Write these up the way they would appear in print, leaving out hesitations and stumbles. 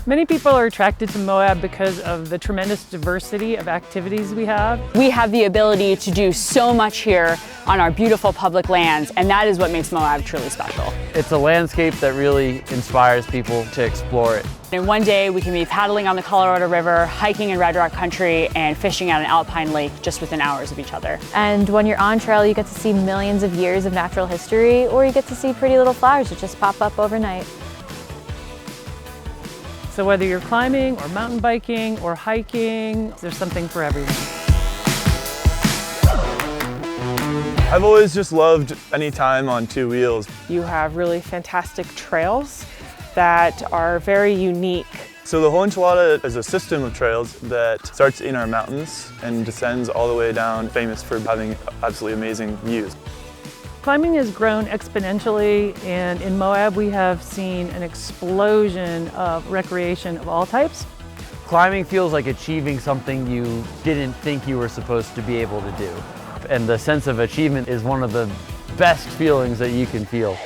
Many people are attracted to Moab because of the tremendous diversity of activities we have. We have the ability to do so much here on our beautiful public lands, and that is what makes Moab truly special. It's a landscape that really inspires people to explore it. And one day we can be paddling on the Colorado River, hiking in Red Rock Country, and fishing at an alpine lake just within hours of each other. And when you're on trail, you get to see millions of years of natural history, or you get to see pretty little flowers that just pop up overnight. So whether you're climbing or mountain biking or hiking, there's something for everyone. I've always just loved any time on two wheels. You have really fantastic trails that are very unique. So the whole enchilada is a system of trails that starts in our mountains and descends all the way down, famous for having absolutely amazing views. Climbing has grown exponentially, and in Moab we have seen an explosion of recreation of all types. Climbing feels like achieving something you didn't think you were supposed to be able to do. And the sense of achievement is one of the best feelings that you can feel.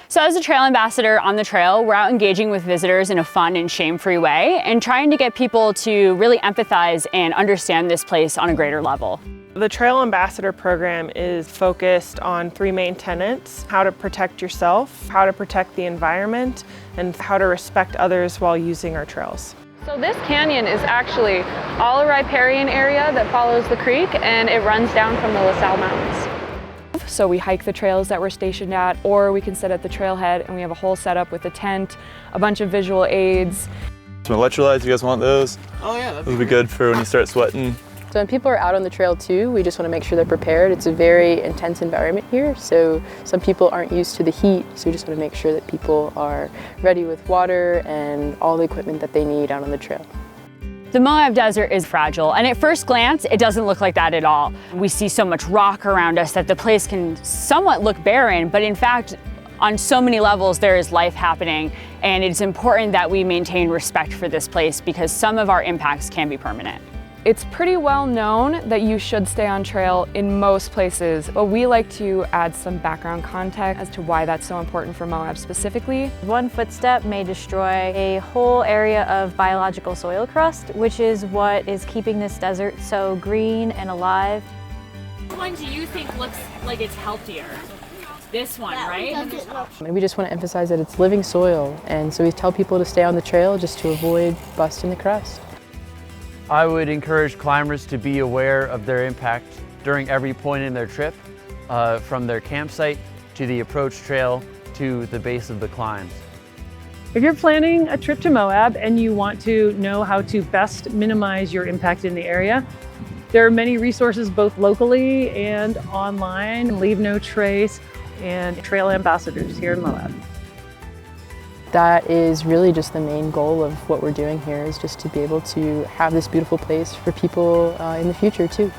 So as a trail ambassador on the trail, we're out engaging with visitors in a fun and shame-free way and trying to get people to really empathize and understand this place on a greater level. The Trail Ambassador program is focused on three main tenets: how to protect yourself, how to protect the environment, and how to respect others while using our trails. So this canyon is actually all a riparian area that follows the creek, and it runs down from the LaSalle Mountains. So we hike the trails that we're stationed at, or we can sit at the trailhead and we have a whole setup with a tent, a bunch of visual aids. Some electrolytes, you guys want those? Oh yeah, those would be good for when you start sweating. So when people are out on the trail too, we just want to make sure they're prepared. It's a very intense environment here, so some people aren't used to the heat, so we just want to make sure that people are ready with water and all the equipment that they need out on the trail. The Moab Desert is fragile, and at first glance, it doesn't look like that at all. We see so much rock around us that the place can somewhat look barren, but in fact, on so many levels, there is life happening, and it's important that we maintain respect for this place because some of our impacts can be permanent. It's pretty well known that you should stay on trail in most places, but we like to add some background context as to why that's so important for Moab specifically. One footstep may destroy a whole area of biological soil crust, which is what is keeping this desert so green and alive. Which one do you think looks like it's healthier? This one, right? And we just want to emphasize that it's living soil, and so we tell people to stay on the trail just to avoid busting the crust. I would encourage climbers to be aware of their impact during every point in their trip, from their campsite to the approach trail to the base of the climbs. If you're planning a trip to Moab and you want to know how to best minimize your impact in the area, there are many resources both locally and online. Leave No Trace and Trail Ambassadors here in Moab. That is really just the main goal of what we're doing here, is just to be able to have this beautiful place for people in the future too.